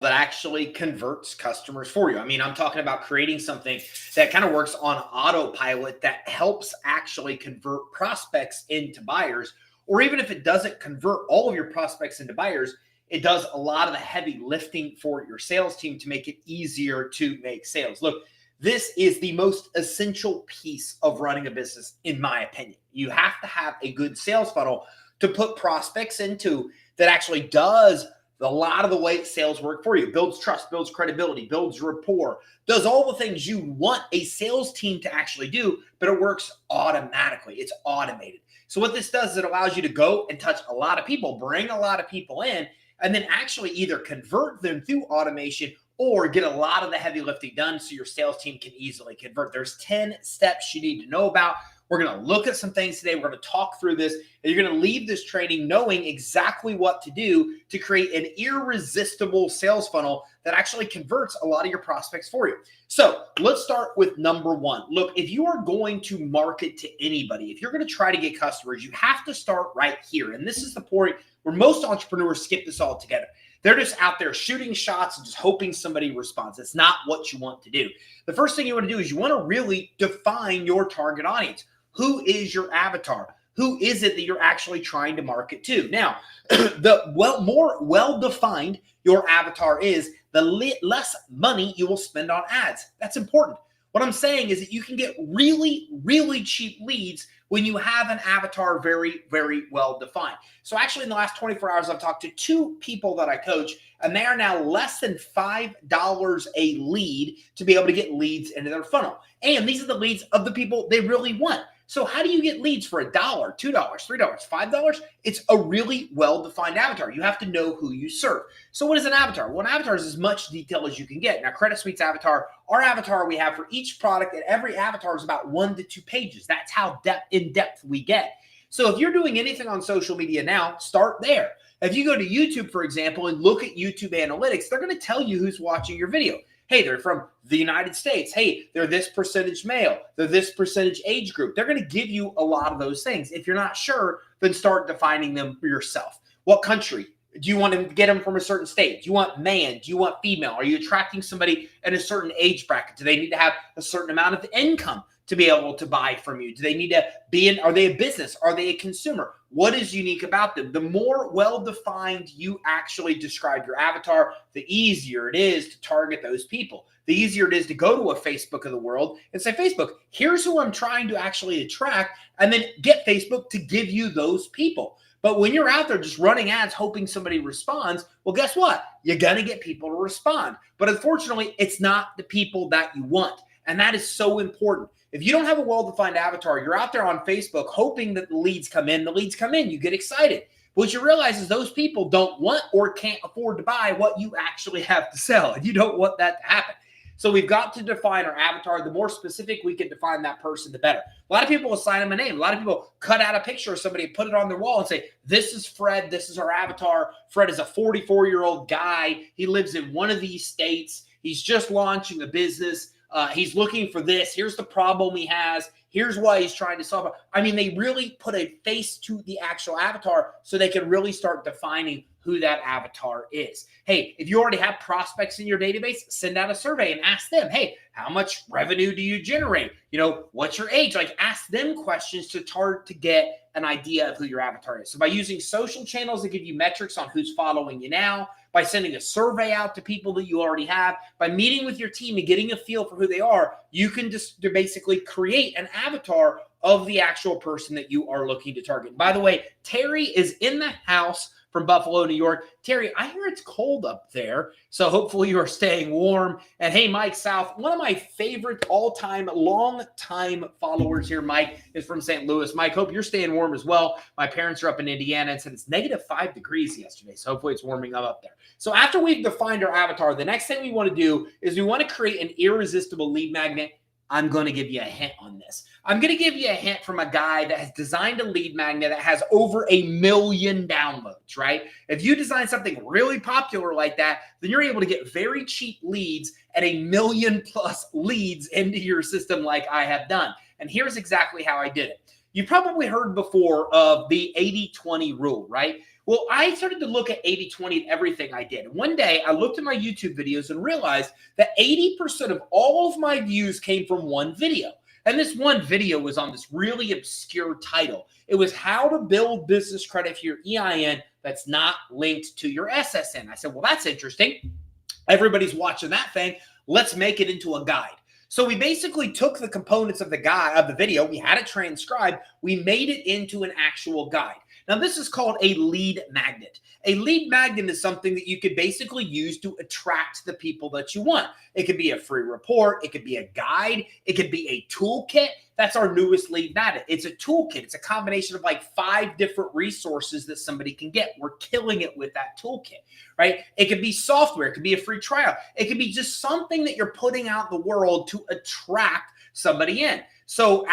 that actually converts customers for you. I mean, I'm talking about creating something that kind of works on autopilot that helps actually convert prospects into buyers. Or even if it doesn't convert all of your prospects into buyers, it does a lot of the heavy lifting for your sales team to make it easier to make sales. Look, this is the most essential piece of running a business, in my opinion. You have to have a good sales funnel to put prospects into that actually does a lot of the way sales work for you. Builds trust, builds credibility, builds rapport, does all the things you want a sales team to actually do, but it works automatically. It's automated. So what this does is it allows you to go and touch a lot of people, bring a lot of people in, and then actually either convert them through automation or get a lot of the heavy lifting done so your sales team can easily convert. There's 10 steps you need to know about. We're going to look at some things today. We're going to talk through this, and you're going to leave this training knowing exactly what to do to create an irresistible sales funnel that actually converts a lot of your prospects for you. So let's start with number one. Look, if you are going to market to anybody, if you're going to try to get customers, you have to start right here. And this is the point where most entrepreneurs skip this all together. They're just out there shooting shots and just hoping somebody responds. It's not what you want to do. The first thing you want to do is you want to really define your target audience. Who is your avatar? Who is it that you're actually trying to market to? Now, the more well-defined your avatar is, the less money you will spend on ads. That's important. What I'm saying is that you can get really, really cheap leads when you have an avatar very, very well defined. So actually in the last 24 hours, I've talked to 2 people that I coach, and they are now less than $5 a lead to be able to get leads into their funnel. And these are the leads of the people they really want. So how do you get leads for $1, $2, $3, $5? It's a really well-defined avatar. You have to know who you serve. So what is an avatar? Well, an avatar is as much detail as you can get. Now, Credit Suite's avatar, our avatar we have for each product, and every avatar is about 1 to 2 pages. That's how in-depth we get. So if you're doing anything on social media now, start there. If you go to YouTube, for example, and look at YouTube analytics, they're going to tell you who's watching your video. Hey, they're from the United States. Hey, they're this percentage male. They're this percentage age group. They're going to give you a lot of those things. If you're not sure, then start defining them for yourself. What country? Do you want to get them from a certain state? Do you want man? Do you want female? Are you attracting somebody in a certain age bracket? Do they need to have a certain amount of income to be able to buy from you? Do they need to be in, are they a business? Are they a consumer? What is unique about them? The more well-defined you actually describe your avatar, the easier it is to target those people. The easier it is to go to a Facebook of the world and say, Facebook, here's who I'm trying to actually attract, and then get Facebook to give you those people. But when you're out there just running ads, hoping somebody responds, well, guess what? You're going to get people to respond. But unfortunately, it's not the people that you want. And that is so important. If you don't have a well-defined avatar, you're out there on Facebook hoping that the leads come in. The leads come in, you get excited. But what you realize is those people don't want or can't afford to buy what you actually have to sell. And you don't want that to happen. So we've got to define our avatar. The more specific we can define that person, the better. A lot of people assign them a name. A lot of people cut out a picture of somebody, put it on their wall and say, this is Fred. This is our avatar. Fred is a 44-year-old guy. He lives in one of these states. He's just launching a business. He's looking for this. Here's the problem he has. Here's why he's trying to solve it. I mean, they really put a face to the actual avatar so they can really start defining who that avatar is. Hey, if you already have prospects in your database, send out a survey and ask them, hey, how much revenue do you generate? You know, what's your age? Like, ask them questions to get an idea of who your avatar is. So by using social channels that give you metrics on who's following you now, by sending a survey out to people that you already have, by meeting with your team and getting a feel for who they are, you can just basically create an avatar of the actual person that you are looking to target. By the way, Terry is in the house from Buffalo, New York. Terry, I hear it's cold up there, so hopefully you are staying warm. And hey, Mike South, one of my favorite all-time, long-time followers here, Mike, is from St. Louis. Mike, hope you're staying warm as well. My parents are up in Indiana and said it's -5 degrees yesterday, so hopefully it's warming up there. So after we've defined our avatar, the next thing we want to do is we want to create an irresistible lead magnet. I'm going to give you a hint on this. I'm going to give you a hint from a guy that has designed a lead magnet that has over 1 million downloads, right? If you design something really popular like that, then you're able to get very cheap leads and 1 million+ leads into your system like I have done. And here's exactly how I did it. You probably heard before of the 80-20 rule, right? Well, I started to look at 80/20 at everything I did. One day I looked at my YouTube videos and realized that 80% of all of my views came from one video. And this one video was on this really obscure title. It was how to build business credit for your EIN that's not linked to your SSN. I said, well, that's interesting. Everybody's watching that thing. Let's make it into a guide. So we basically took the components of the video, we had it transcribed, we made it into an actual guide. Now, this is called a lead magnet. A lead magnet is something that you could basically use to attract the people that you want. It could be a free report. It could be a guide. It could be a toolkit. That's our newest lead magnet. It's a toolkit. It's a combination of like 5 different resources that somebody can get. We're killing it with that toolkit, right? It could be software. It could be a free trial. It could be just something that you're putting out in the world to attract somebody in. So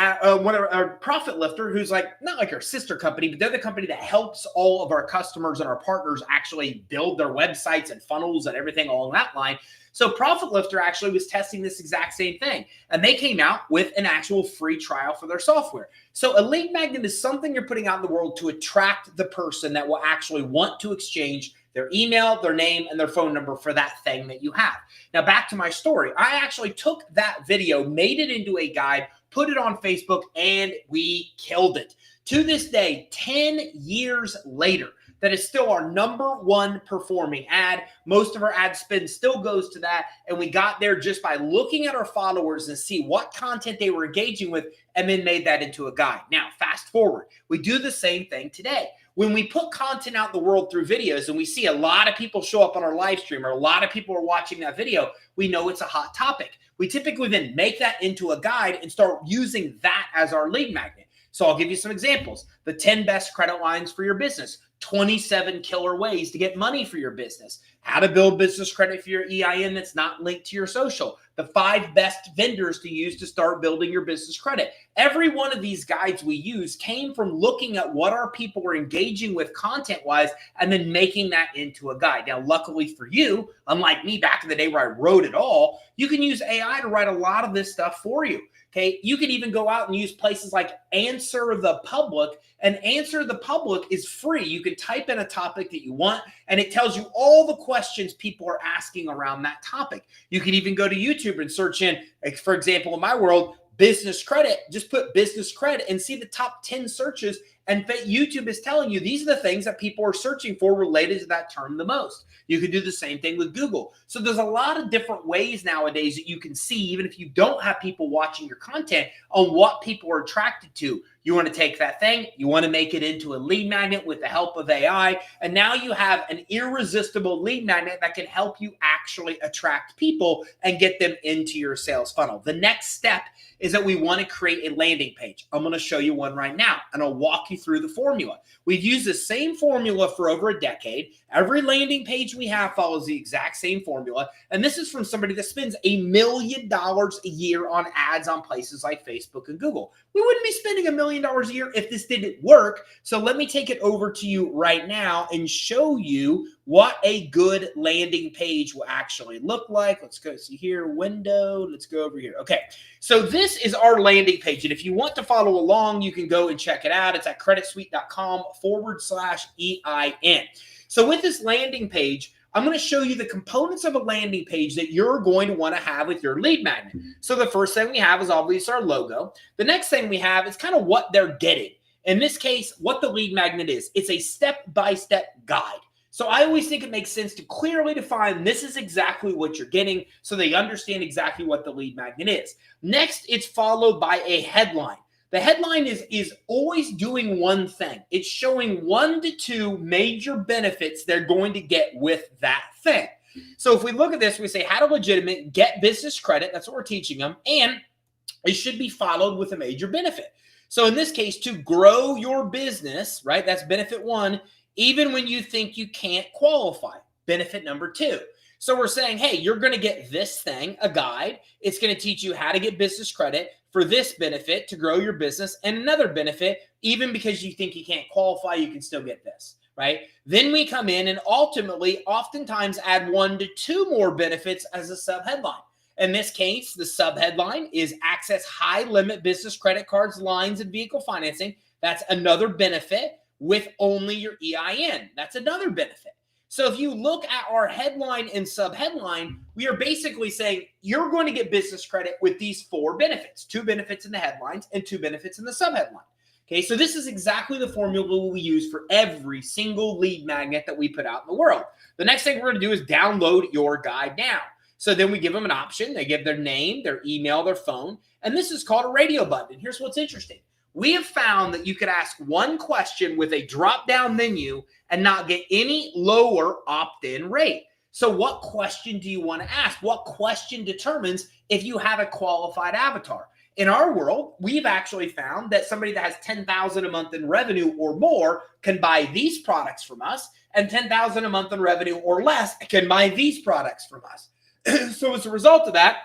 one of our Profit Lifter, who's like, not like our sister company, but they're the company that helps all of our customers and our partners actually build their websites and funnels and everything along that line. So Profit Lifter actually was testing this exact same thing. And they came out with an actual free trial for their software. So a lead magnet is something you're putting out in the world to attract the person that will actually want to exchange their email, their name, and their phone number for that thing that you have. Now, back to my story. I actually took that video, made it into a guide, put it on Facebook, and we killed it. To this day, 10 years later, that is still our #1 performing ad. Most of our ad spend still goes to that. And we got there just by looking at our followers and see what content they were engaging with and then made that into a guide. Now, fast forward, we do the same thing today. When we put content out in the world through videos and we see a lot of people show up on our live stream or a lot of people are watching that video, we know it's a hot topic. We typically then make that into a guide and start using that as our lead magnet. So I'll give you some examples. The 10 best credit lines for your business, 27 killer ways to get money for your business, how to build business credit for your EIN that's not linked to your social, the 5 best vendors to use to start building your business credit. Every one of these guides we use came from looking at what our people were engaging with content-wise and then making that into a guide. Now, luckily for you, unlike me back in the day where I wrote it all, you can use AI to write a lot of this stuff for you. Okay, you can even go out and use places like Answer the Public, and Answer the Public is free. You can type in a topic that you want, and it tells you all the questions people are asking around that topic. You can even go to YouTube and search in, like, for example, in my world, business credit. Just put business credit and see the top 10 searches. And YouTube is telling you these are the things that people are searching for related to that term the most. You can do the same thing with Google. So there's a lot of different ways nowadays that you can see, even if you don't have people watching your content, on what people are attracted to. You want to take that thing, you want to make it into a lead magnet with the help of AI, and now you have an irresistible lead magnet that can help you actually attract people and get them into your sales funnel. The next step is that we want to create a landing page. I'm going to show you one right now, and I'll walk you through the formula. We've used the same formula for over a decade. Every landing page we have follows the exact same formula, and this is from somebody that spends $1 million a year on ads on places like Facebook and Google. We wouldn't be spending $1 million a year if this didn't work. So let me take it over to you right now and show you what a good landing page will actually look like. Let's go see here, window. Let's go over here. Okay, so this is our landing page. And if you want to follow along, you can go and check it out. It's at creditsuite.com/EIN. So with this landing page, I'm going to show you the components of a landing page that you're going to want to have with your lead magnet. So the first thing we have is obviously our logo. The next thing we have is kind of what they're getting. In this case, what the lead magnet is. It's a step-by-step guide. So I always think it makes sense to clearly define this is exactly what you're getting so they understand exactly what the lead magnet is. Next, it's followed by a headline. The headline is always doing one thing. It's showing 1 to 2 major benefits they're going to get with that thing. So if we look at this, we say how to legitimate get business credit. That's what we're teaching them. And it should be followed with a major benefit. So in this case, to grow your business, right? That's benefit 1, even when you think you can't qualify. Benefit number 2. So we're saying, hey, you're going to get this thing, a guide. It's going to teach you how to get business credit for this benefit to grow your business, and another benefit, even because you think you can't qualify, you can still get this, right? Then we come in and ultimately oftentimes add 1 to 2 more benefits as a sub-headline. In this case, the sub-headline is access high-limit business credit cards, lines, and vehicle financing. That's another benefit. with only your EIN. That's another benefit. So if you look at our headline and sub-headline, we are basically saying you're going to get business credit with these 4 benefits, 2 benefits in the headlines and 2 benefits in the sub-headline. Okay, so this is exactly the formula we use for every single lead magnet that we put out in the world. The next thing we're going to do is download your guide now. So then we give them an option. They give their name, their email, their phone, and this is called a radio button. And here's what's interesting. We have found that you could ask one question with a drop-down menu and not get any lower opt-in rate. So what question do you want to ask? What question determines if you have a qualified avatar? In our world, we've actually found that somebody that has $10,000 a month in revenue or more can buy these products from us, and $10,000 a month in revenue or less can buy these products from us. So as a result of that,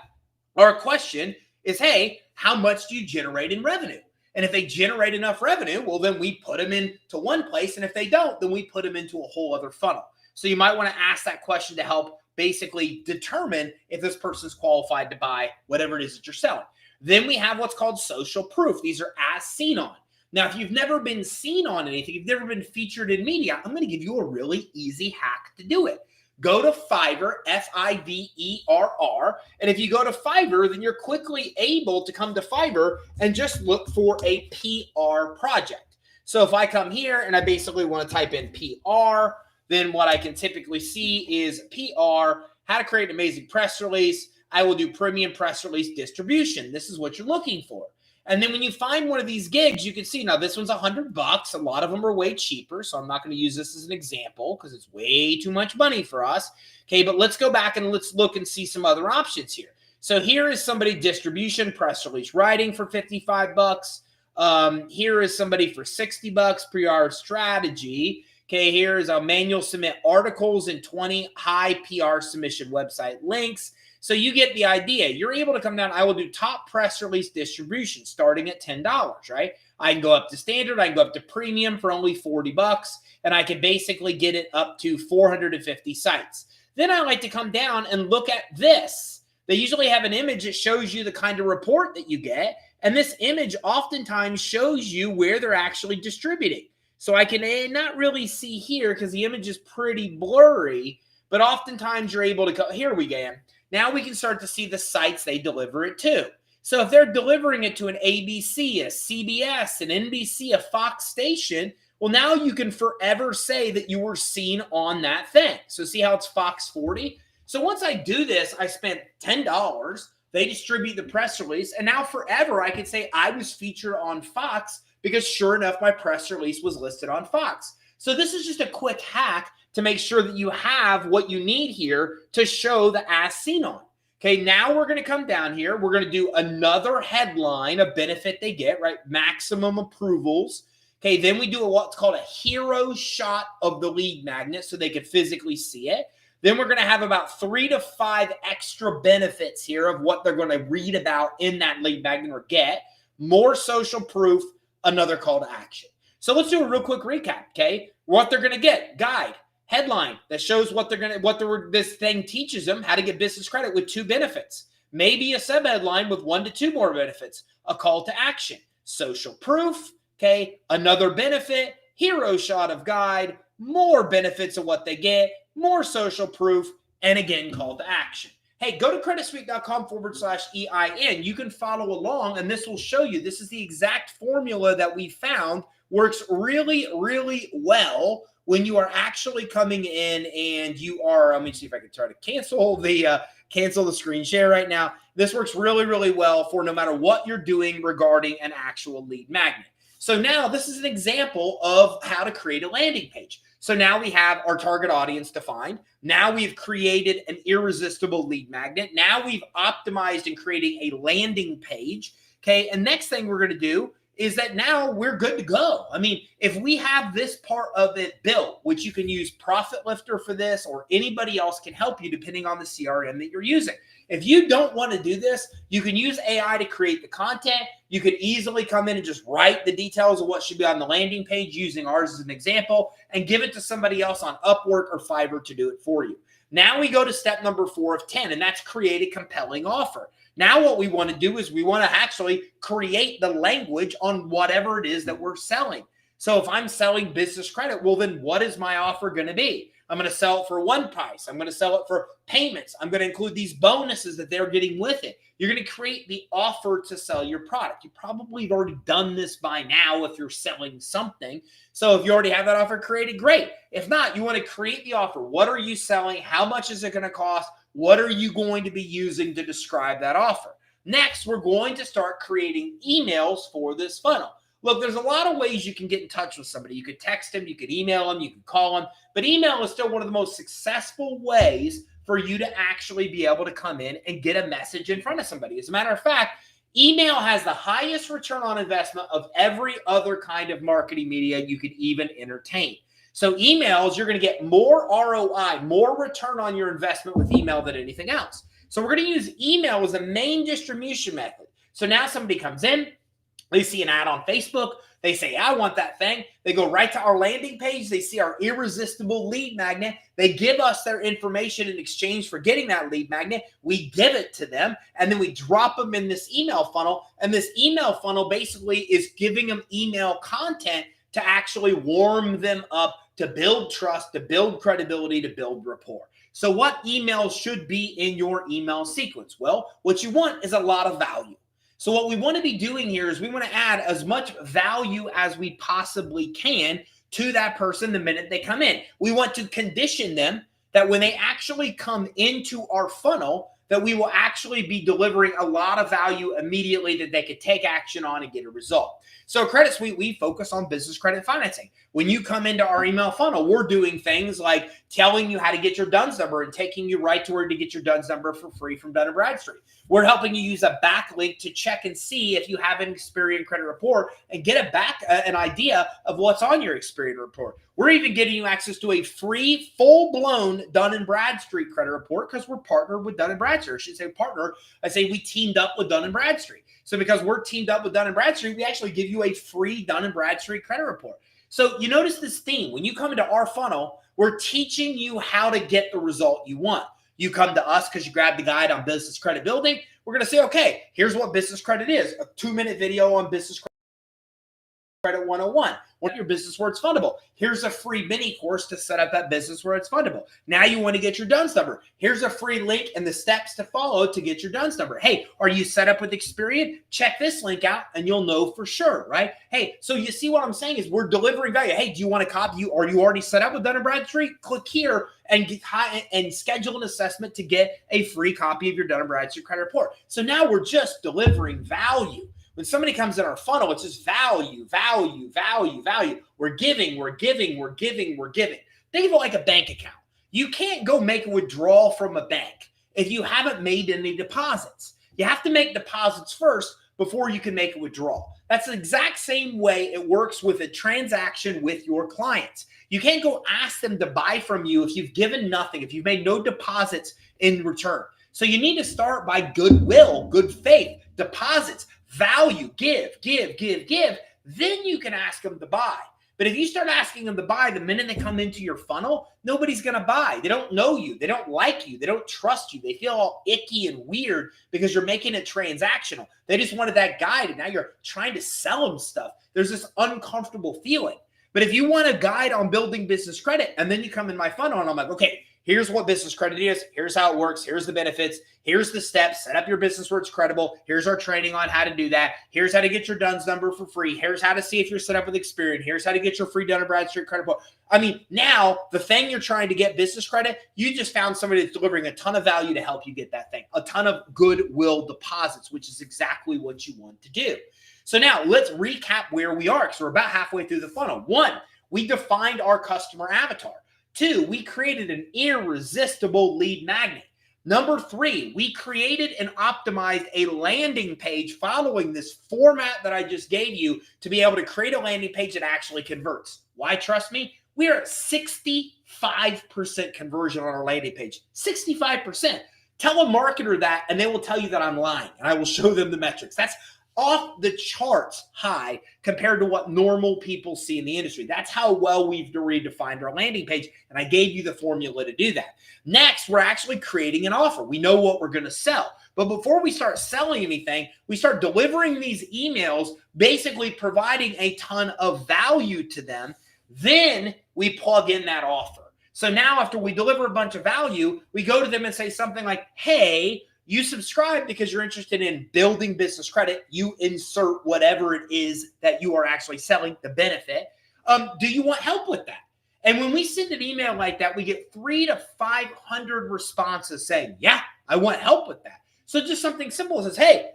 our question is, hey, how much do you generate in revenue? And if they generate enough revenue, well, then we put them into one place. And if they don't, then we put them into a whole other funnel. So you might want to ask that question to help basically determine if this person's qualified to buy whatever it is that you're selling. Then we have what's called social proof. These are as seen on. Now, if you've never been seen on anything, if you've never been featured in media, I'm going to give you a really easy hack to do it. Go to Fiverr, Fiverr. And if you go to Fiverr, then you're quickly able to come to Fiverr and just look for a PR project. So if I come here and I basically want to type in PR, then what I can typically see is PR, how to create an amazing press release. I will do premium press release distribution. This is what you're looking for. And then when you find one of these gigs, you can see now this one's $100. A lot of them are way cheaper. So I'm not going to use this as an example because it's way too much money for us. Okay, but let's go back and let's look and see some other options here. So here is somebody distribution, press release writing for $55. Here is somebody for $60, PR strategy. Okay, here is a manual submit articles and 20 high PR submission website links. So you get the idea. You're able to come down. I will do top press release distribution starting at $10, right? I can go up to standard. I can go up to premium for only $40, and I can basically get it up to 450 sites. Then I like to come down and look at this. They usually have an image that shows you the kind of report that you get, and this image oftentimes shows you where they're actually distributing. So I can not really see here because the image is pretty blurry, but oftentimes you're able to go, here we go. Now we can start to see the sites they deliver it to. So if they're delivering it to an ABC, a CBS, an NBC, a Fox station, well, now you can forever say that you were seen on that thing. So see how it's Fox 40? So once I do this, I spent $10. They distribute the press release. And now forever I can say I was featured on Fox because sure enough, my press release was listed on Fox. So this is just a quick hack to make sure that you have what you need here to show the as seen on. Okay, now we're going to come down here. We're going to do another headline, a benefit they get, right? Maximum approvals. Okay, then we do what's called a hero shot of the lead magnet so they can physically see it. Then we're going to have about 3 to 5 extra benefits here of what they're going to read about in that lead magnet or get. More social proof, another call to action. So let's do a real quick recap, okay? What they're going to get, guide. Headline that shows what this thing teaches them, how to get business credit with 2 benefits. Maybe a sub-headline with 1 to 2 more benefits. A call to action. Social proof, okay? Another benefit. Hero shot of guide. More benefits of what they get. More social proof. And again, call to action. Hey, go to creditsuite.com/EIN. You can follow along, and this will show you. This is the exact formula that we found works really, really well when you are actually coming in and you are, let me see if I can try to cancel the screen share right now. This works really, really well for no matter what you're doing regarding an actual lead magnet. So now this is an example of how to create a landing page. So now we have our target audience defined. Now we've created an irresistible lead magnet. Now we've optimized and creating a landing page. Okay, and next thing we're going to do is that now we're good to go. I mean, if we have this part of it built, which you can use Profit Lifter for this, or anybody else can help you depending on the CRM that you're using. If you don't want to do this, you can use AI to create the content. You could easily come in and just write the details of what should be on the landing page using ours as an example and give it to somebody else on Upwork or Fiverr to do it for you. Now we go to step number 4 of 10, and that's create a compelling offer. Now what we want to do is we want to actually create the language on whatever it is that we're selling. So if I'm selling business credit, well, then what is my offer going to be? I'm going to sell it for one price. I'm going to sell it for payments. I'm going to include these bonuses that they're getting with it. You're going to create the offer to sell your product. You probably have already done this by now if you're selling something. So if you already have that offer created, great. If not, you want to create the offer. What are you selling? How much is it going to cost? What are you going to be using to describe that offer? Next, we're going to start creating emails for this funnel. Look, there's a lot of ways you can get in touch with somebody. You could text them, you could email them, you could call them, but email is still one of the most successful ways for you to actually be able to come in and get a message in front of somebody. As a matter of fact, email has the highest return on investment of every other kind of marketing media you could even entertain. So emails, you're going to get more ROI, more return on your investment with email than anything else. So we're going to use email as a main distribution method. So now somebody comes in, they see an ad on Facebook. They say, I want that thing. They go right to our landing page. They see our irresistible lead magnet. They give us their information in exchange for getting that lead magnet. We give it to them, and then we drop them in this email funnel. And this email funnel basically is giving them email content to actually warm them up, to build trust, to build credibility, to build rapport. So what emails should be in your email sequence? Well, what you want is a lot of value. So what we want to be doing here is we want to add as much value as we possibly can to that person the minute they come in. We want to condition them that when they actually come into our funnel, that we will actually be delivering a lot of value immediately that they could take action on and get a result. So Credit Suite, we focus on business credit financing. When you come into our email funnel, we're doing things like telling you how to get your DUNS number and taking you right to where to get your DUNS number for free from Dun & Bradstreet. We're helping you use a backlink to check and see if you have an Experian credit report and get an idea of what's on your Experian report. We're even giving you access to a free, full-blown Dun & Bradstreet credit report because we're partnered with Dun & Bradstreet. I should say partner. I say we teamed up with Dun & Bradstreet. So because we're teamed up with Dun & Bradstreet, we actually give you a free Dun & Bradstreet credit report. So you notice this theme. When you come into our funnel, we're teaching you how to get the result you want. You come to us because you grabbed the guide on business credit building. We're going to say, okay, here's what business credit is. A 2-minute video on business credit 101. What your business where it's fundable. Here's a free mini course to set up that business where it's fundable. Now you want to get your DUNS number. Here's a free link and the steps to follow to get your DUNS number. Hey, are you set up with Experian? Check this link out and you'll know for sure, right? Hey, so you see what I'm saying is we're delivering value. Hey, do you want to copy? Are you already set up with Dun & Bradstreet? Click here and schedule an assessment to get a free copy of your Dun & Bradstreet credit report. So now we're just delivering value. When somebody comes in our funnel, it's just value, value, value, value. We're giving, we're giving, we're giving, we're giving. Think of it like a bank account. You can't go make a withdrawal from a bank if you haven't made any deposits. You have to make deposits first before you can make a withdrawal. That's the exact same way it works with a transaction with your clients. You can't go ask them to buy from you if you've given nothing, if you've made no deposits in return. So you need to start by goodwill, good faith, deposits, value, give. Then you can ask them to buy. But if you start asking them to buy the minute they come into your funnel, nobody's going to buy. They don't know you. They don't like you. They don't trust you. They feel all icky and weird because you're making it transactional. They just wanted that guide, and now you're trying to sell them stuff. There's this uncomfortable feeling. But if you want a guide on building business credit, and then you come in my funnel, and I'm like, okay, here's what business credit is. Here's how it works. Here's the benefits. Here's the steps. Set up your business where it's credible. Here's our training on how to do that. Here's how to get your DUNS number for free. Here's how to see if you're set up with Experian. Here's how to get your free Dun & Bradstreet credit report. I mean, now the thing you're trying to get business credit, you just found somebody that's delivering a ton of value to help you get that thing. A ton of goodwill deposits, which is exactly what you want to do. So now let's recap where we are because we're about halfway through the funnel. 1, we defined our customer avatar. 2, we created an irresistible lead magnet. Number 3, we created and optimized a landing page following this format that I just gave you to be able to create a landing page that actually converts. Why trust me? We are at 65% conversion on our landing page. 65%. Tell a marketer that and they will tell you that I'm lying, and I will show them the metrics. That's off the charts high compared to what normal people see in the industry. That's how well we've redefined our landing page, and I gave you the formula to do that. Next, we're actually creating an offer. We know what we're going to sell. But before we start selling anything, we start delivering these emails, basically providing a ton of value to them. Then we plug in that offer. So now after we deliver a bunch of value, we go to them and say something like, hey, you subscribe because you're interested in building business credit. You insert whatever it is that you are actually selling, the benefit. Do you want help with that? And when we send an email like that, we get 300 to 500 responses saying, yeah, I want help with that. So just something simple says, hey,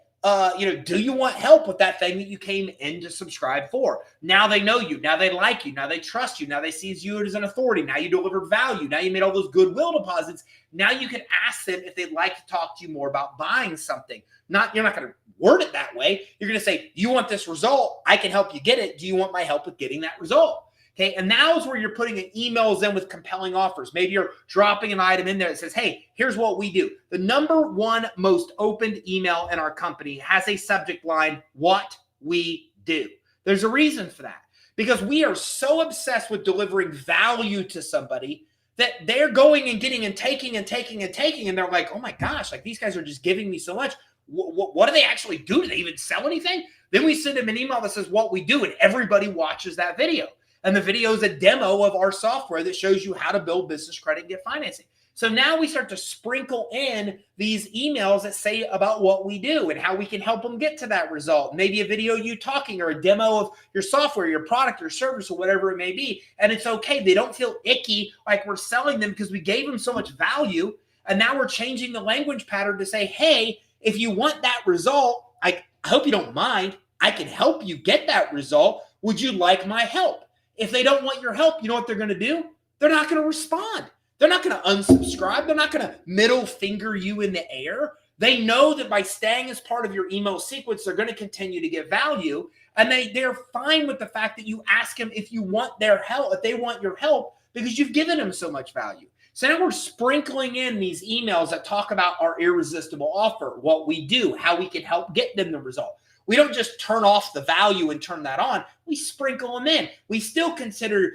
do you want help with that thing that you came in to subscribe for? Now they know you. Now they like you. Now they trust you. Now they see you as an authority. Now you delivered value. Now you made all those goodwill deposits. Now you can ask them if they'd like to talk to you more about buying something. You're not going to word it that way. You're going to say, you want this result? I can help you get it. Do you want my help with getting that result? Okay, and now is where you're putting emails in with compelling offers. Maybe you're dropping an item in there that says, hey, here's what we do. The number one most opened email in our company has a subject line, what we do. There's a reason for that, because we are so obsessed with delivering value to somebody that they're going and getting and taking and taking and taking. And they're like, oh my gosh, like these guys are just giving me so much. What do they actually do? Do they even sell anything? Then we send them an email that says what we do, and everybody watches that video. And the video is a demo of our software that shows you how to build business credit and get financing. So now we start to sprinkle in these emails that say about what we do and how we can help them get to that result. Maybe a video of you talking or a demo of your software, your product or service or whatever it may be. And it's okay. They don't feel icky like we're selling them because we gave them so much value. And now we're changing the language pattern to say, hey, if you want that result, I hope you don't mind. I can help you get that result. Would you like my help? If they don't want your help, you know what they're going to do? They're not going to respond. They're not going to unsubscribe. They're not going to middle finger you in the air. They know that by staying as part of your email sequence, they're going to continue to get value. And they're fine with the fact that you ask them if you want their help, if they want your help, because you've given them so much value. So now we're sprinkling in these emails that talk about our irresistible offer, what we do, how we can help get them the result. We don't just turn off the value and turn that on. We sprinkle them in. We still continue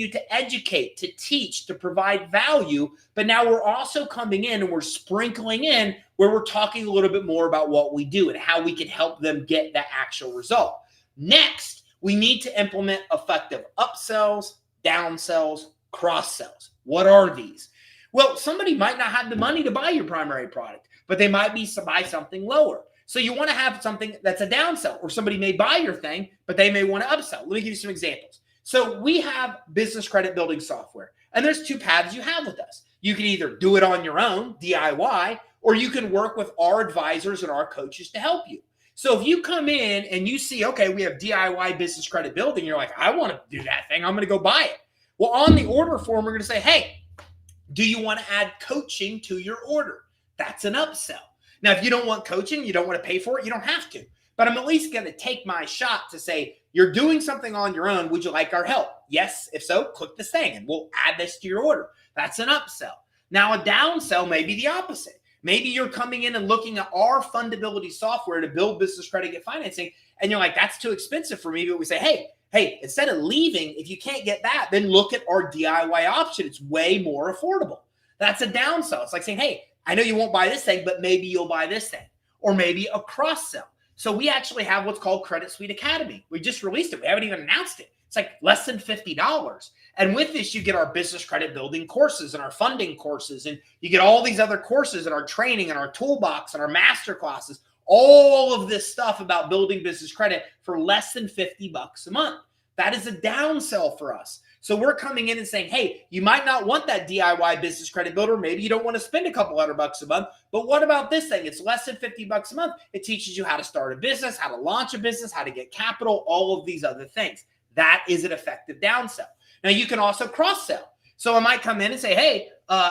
to educate, to teach, to provide value. But now we're also coming in and we're sprinkling in where we're talking a little bit more about what we do and how we can help them get that actual result. Next, we need to implement effective upsells, downsells, cross-sells. What are these? Well, somebody might not have the money to buy your primary product, but they might be to buy something lower. So you want to have something that's a downsell, or somebody may buy your thing, but they may want to upsell. Let me give you some examples. So we have business credit building software, and there's two paths you have with us. You can either do it on your own, DIY, or you can work with our advisors and our coaches to help you. So if you come in and you see, okay, we have DIY business credit building, you're like, I want to do that thing. I'm going to go buy it. Well, on the order form, we're going to say, hey, do you want to add coaching to your order? That's an upsell. Now, if you don't want coaching, you don't want to pay for it, you don't have to. But I'm at least going to take my shot to say, you're doing something on your own. Would you like our help? Yes. If so, click this thing and we'll add this to your order. That's an upsell. Now, a downsell may be the opposite. Maybe you're coming in and looking at our fundability software to build business credit, get financing, and you're like, that's too expensive for me. But we say, hey, instead of leaving, if you can't get that, then look at our DIY option. It's way more affordable. That's a downsell. It's like saying, hey, I know you won't buy this thing, but maybe you'll buy this thing. Or maybe a cross sell. So we actually have what's called Credit Suite Academy. We just released it. We haven't even announced it. It's like less than $50. And with this, you get our business credit building courses and our funding courses. And you get all these other courses and our training and our toolbox and our master classes. All of this stuff about building business credit for less than $50 a month. That is a downsell for us. So we're coming in and saying, hey, you might not want that DIY business credit builder. Maybe you don't want to spend a couple $100 a month. But what about this thing? It's less than $50 a month. It teaches you how to start a business, how to launch a business, how to get capital, all of these other things. That is an effective downsell. Now, you can also cross-sell. So I might come in and say, hey,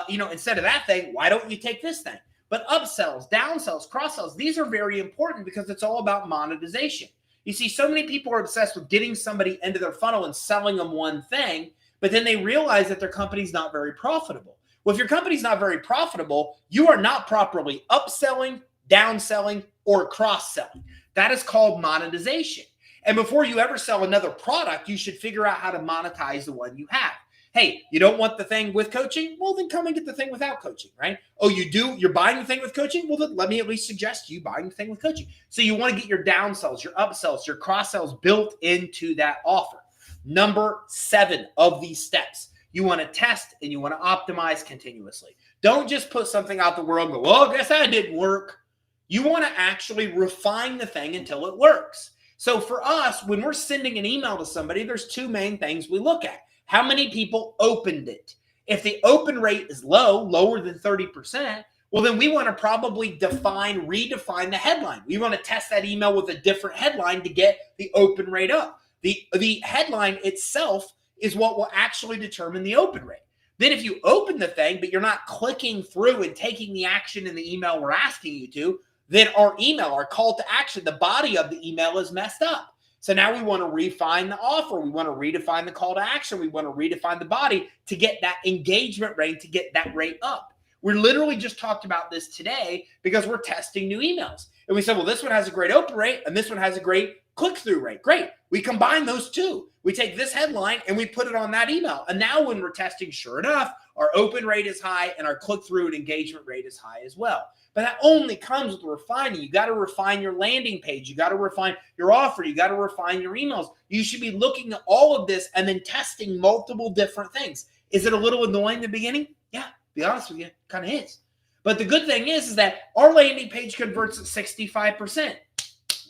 instead of that thing, why don't you take this thing? But upsells, downsells, cross-sells, these are very important because it's all about monetization. You see, so many people are obsessed with getting somebody into their funnel and selling them one thing, but then they realize that their company's not very profitable. Well, if your company's not very profitable, you are not properly upselling, downselling, or cross-selling. That is called monetization. And before you ever sell another product, you should figure out how to monetize the one you have. Hey, you don't want the thing with coaching? Well, then come and get the thing without coaching, right? Oh, you do? You're buying the thing with coaching? Well, then let me at least suggest you buying the thing with coaching. So you want to get your downsells, your upsells, your cross-sells built into that offer. Number 7 of these steps. You want to test and you want to optimize continuously. Don't just put something out the world and go, well, I guess that didn't work. You want to actually refine the thing until it works. So for us, when we're sending an email to somebody, there's 2 main things we look at. How many people opened it? If the open rate is low, lower than 30%, well, then we want to probably redefine the headline. We want to test that email with a different headline to get the open rate up. The headline itself is what will actually determine the open rate. Then if you open the thing, but you're not clicking through and taking the action in the email we're asking you to, then our email, our call to action, the body of the email is messed up. So now we want to refine the offer. We want to redefine the call to action. We want to redefine the body to get that engagement rate, to get that rate up. We literally just talked about this today because we're testing new emails. And we said, well, this one has a great open rate and this one has a great click-through rate. Great. We combine those 2. We take this headline and we put it on that email. And now when we're testing, sure enough, our open rate is high and our click-through and engagement rate is high as well. But that only comes with refining. You got to refine your landing page. You got to refine your offer. You got to refine your emails. You should be looking at all of this and then testing multiple different things. Is it a little annoying in the beginning? Yeah, to be honest with you, it kind of is. But the good thing is that our landing page converts at 65%.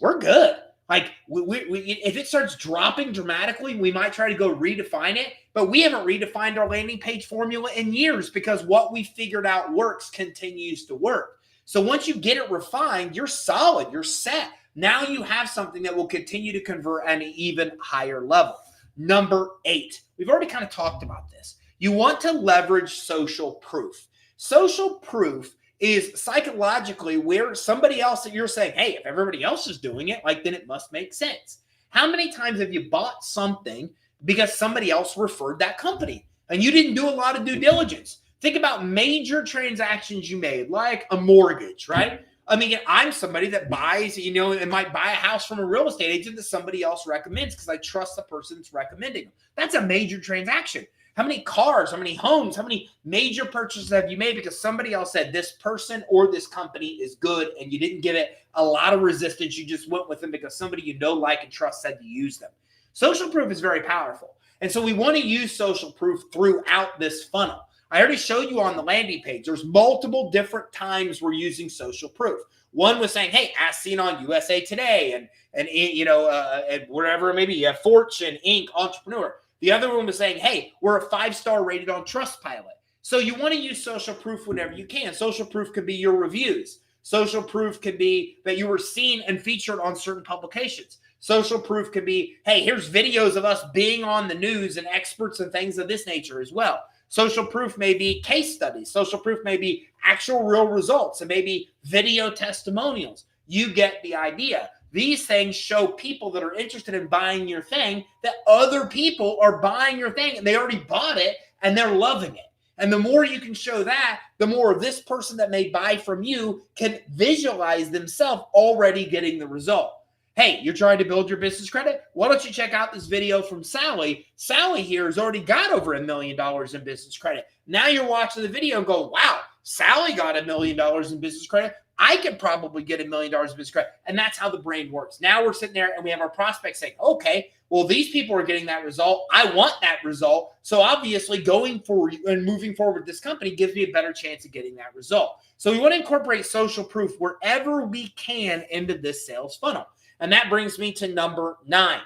We're good. Like, if it starts dropping dramatically, we might try to go redefine it. But we haven't redefined our landing page formula in years because what we figured out works continues to work. So once you get it refined, you're solid. You're set. Now you have something that will continue to convert at an even higher level. Number 8. We've already kind of talked about this. You want to leverage social proof. Social proof is psychologically where somebody else that you're saying, hey, if everybody else is doing it, like, then it must make sense. How many times have you bought something because somebody else referred that company and you didn't do a lot of due diligence? Think about major transactions you made, like a mortgage, right? I mean, I'm somebody that buys, and might buy a house from a real estate agent that somebody else recommends because I trust the person that's recommending them. That's a major transaction. How many cars, how many homes, how many major purchases have you made because somebody else said this person or this company is good and you didn't give it a lot of resistance. You just went with them because somebody you know, like, and trust said to use them. Social proof is very powerful. And so we want to use social proof throughout this funnel. I already showed you on the landing page. There's multiple different times we're using social proof. One was saying, hey, as seen on USA Today and wherever it may be, you have Fortune, Inc., Entrepreneur. The other one was saying, hey, we're a 5-star rated on Trustpilot. So you want to use social proof whenever you can. Social proof could be your reviews. Social proof could be that you were seen and featured on certain publications. Social proof could be, hey, here's videos of us being on the news and experts and things of this nature as well. Social proof may be case studies. Social proof may be actual real results and maybe video testimonials. You get the idea. These things show people that are interested in buying your thing that other people are buying your thing and they already bought it and they're loving it. And the more you can show that, the more this person that may buy from you can visualize themselves already getting the result. Hey, you're trying to build your business credit? Why don't you check out this video from Sally? Sally here has already got over $1 million in business credit. Now you're watching the video and go, wow, Sally got $1 million in business credit. I could probably get $1 million in business credit. And that's how the brain works. Now we're sitting there and we have our prospects saying, okay, well, these people are getting that result. I want that result. So obviously going forward and moving forward with this company gives me a better chance of getting that result. So we want to incorporate social proof wherever we can into this sales funnel. And that brings me to number 9.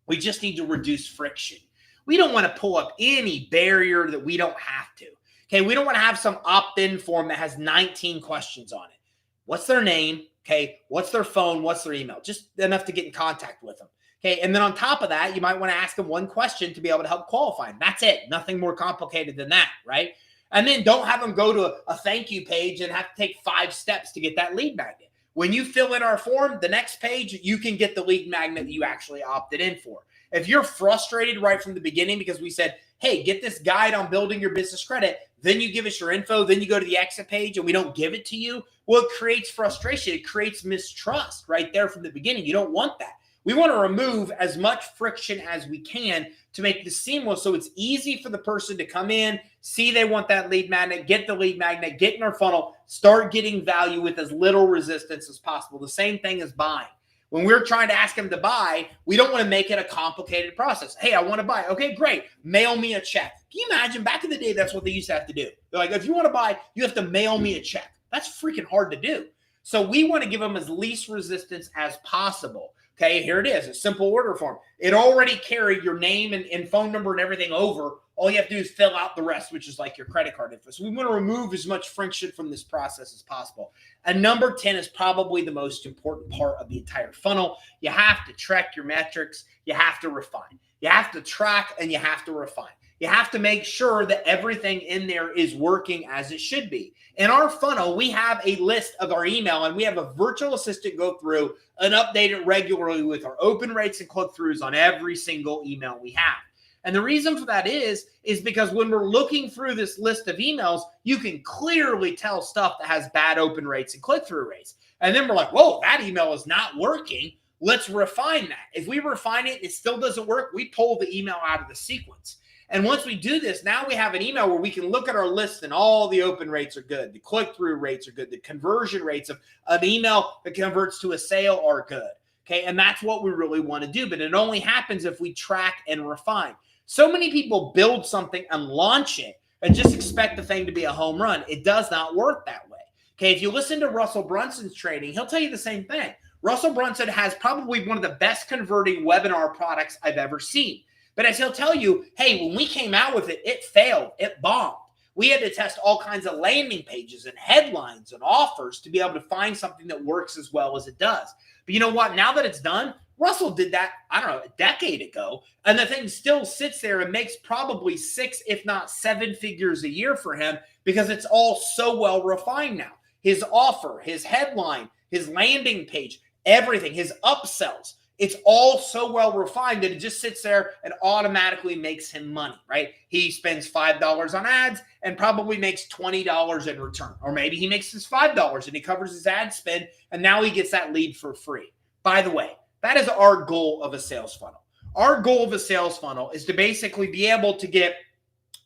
We just need to reduce friction. We don't want to pull up any barrier that we don't have to. Okay, we don't want to have some opt-in form that has 19 questions on it. What's their name? Okay, what's their phone? What's their email? Just enough to get in contact with them. Okay, and then on top of that, you might want to ask them one question to be able to help qualify them. That's it. Nothing more complicated than that, right? And then don't have them go to a thank you page and have to take 5 steps to get that lead magnet. When you fill in our form, the next page, you can get the lead magnet that you actually opted in for. If you're frustrated right from the beginning because we said, hey, get this guide on building your business credit, then you give us your info, then you go to the exit page and we don't give it to you, well, it creates frustration. It creates mistrust right there from the beginning. You don't want that. We want to remove as much friction as we can to make this seamless so it's easy for the person to come in, see they want that lead magnet, get the lead magnet, get in our funnel, start getting value with as little resistance as possible. The same thing as buying. When we're trying to ask them to buy, we don't want to make it a complicated process. Hey, I want to buy. Okay, great. Mail me a check. Can you imagine back in the day, that's what they used to have to do? They're like, if you want to buy, you have to mail me a check. That's freaking hard to do. So we want to give them as least resistance as possible. Okay, here it is, a simple order form. It already carried your name and phone number and everything over. All you have to do is fill out the rest, which is like your credit card info. So we want to remove as much friction from this process as possible. And number 10 is probably the most important part of the entire funnel. You have to track your metrics. You have to refine. You have to track and you have to refine. You have to make sure that everything in there is working as it should be. In our funnel, we have a list of our email, and we have a virtual assistant go through and update it regularly with our open rates and click-throughs on every single email we have. And the reason for that is because when we're looking through this list of emails, you can clearly tell stuff that has bad open rates and click-through rates. And then we're like, whoa, that email is not working. Let's refine that. If we refine it, it still doesn't work, we pull the email out of the sequence. And once we do this, now we have an email where we can look at our list and all the open rates are good. The click-through rates are good. The conversion rates of an email that converts to a sale are good. Okay, and that's what we really want to do. But it only happens if we track and refine. So many people build something and launch it and just expect the thing to be a home run. It does not work that way. Okay, if you listen to Russell Brunson's training, he'll tell you the same thing. Russell Brunson has probably one of the best converting webinar products I've ever seen. But as he'll tell you, hey, when we came out with it, it failed. It bombed. We had to test all kinds of landing pages and headlines and offers to be able to find something that works as well as it does. But you know what? Now that it's done, Russell did that, I don't know, a decade ago. And the thing still sits there and makes probably 6, if not 7 figures a year for him because it's all so well refined now. His offer, his headline, his landing page, everything, his upsells. It's all so well refined that it just sits there and automatically makes him money, right? He spends $5 on ads and probably makes $20 in return. Or maybe he makes his $5 and he covers his ad spend and now he gets that lead for free. By the way, that is our goal of a sales funnel. Our goal of a sales funnel is to basically be able to get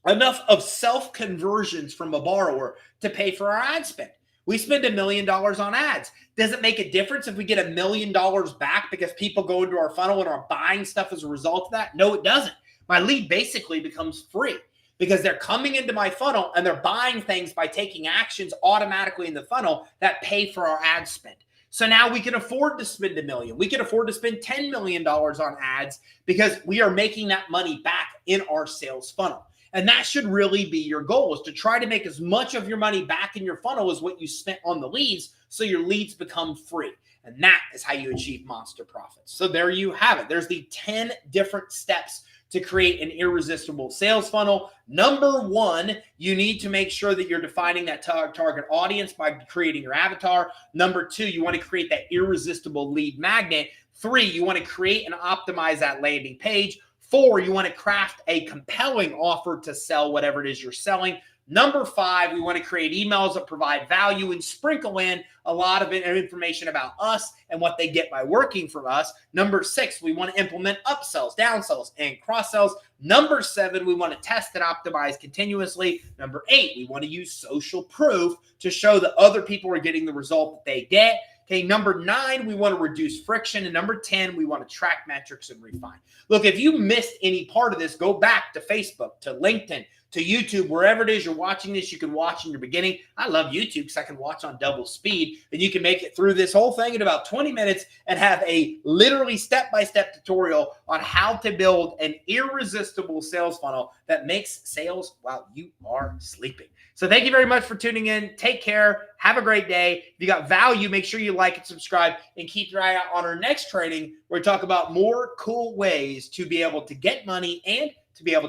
enough of self-conversions from a borrower to pay for our ad spend. We spend $1 million on ads. Does it make a difference if we get $1 million back because people go into our funnel and are buying stuff as a result of that? No, it doesn't. My lead basically becomes free because they're coming into my funnel and they're buying things by taking actions automatically in the funnel that pay for our ad spend. So now we can afford to spend $1 million. We can afford to spend $10 million on ads because we are making that money back in our sales funnel. And that should really be your goal, is to try to make as much of your money back in your funnel as what you spent on the leads so your leads become free. And that is how you achieve monster profits. So there you have it. There's the 10 different steps to create an irresistible sales funnel. Number 1, you need to make sure that you're defining that target audience by creating your avatar. Number 2, you want to create that irresistible lead magnet. 3, you want to create and optimize that landing page. 4, you want to craft a compelling offer to sell whatever it is you're selling. Number 5, we want to create emails that provide value and sprinkle in a lot of information about us and what they get by working for us. Number 6, we want to implement upsells, downsells, and cross-sells. Number 7, we want to test and optimize continuously. Number 8, we want to use social proof to show that other people are getting the result that they get. Okay, number 9, we want to reduce friction. And number 10, we want to track metrics and refine. Look, if you missed any part of this, go back to Facebook, to LinkedIn, to YouTube, wherever it is you're watching this, you can watch in your beginning. I love YouTube because I can watch on double speed, and you can make it through this whole thing in about 20 minutes and have a literally step-by-step tutorial on how to build an irresistible sales funnel that makes sales while you are sleeping. So thank you very much for tuning in. Take care. Have a great day. If you got value, make sure you like and subscribe, and keep your eye out on our next training where we talk about more cool ways to be able to get money and to be able to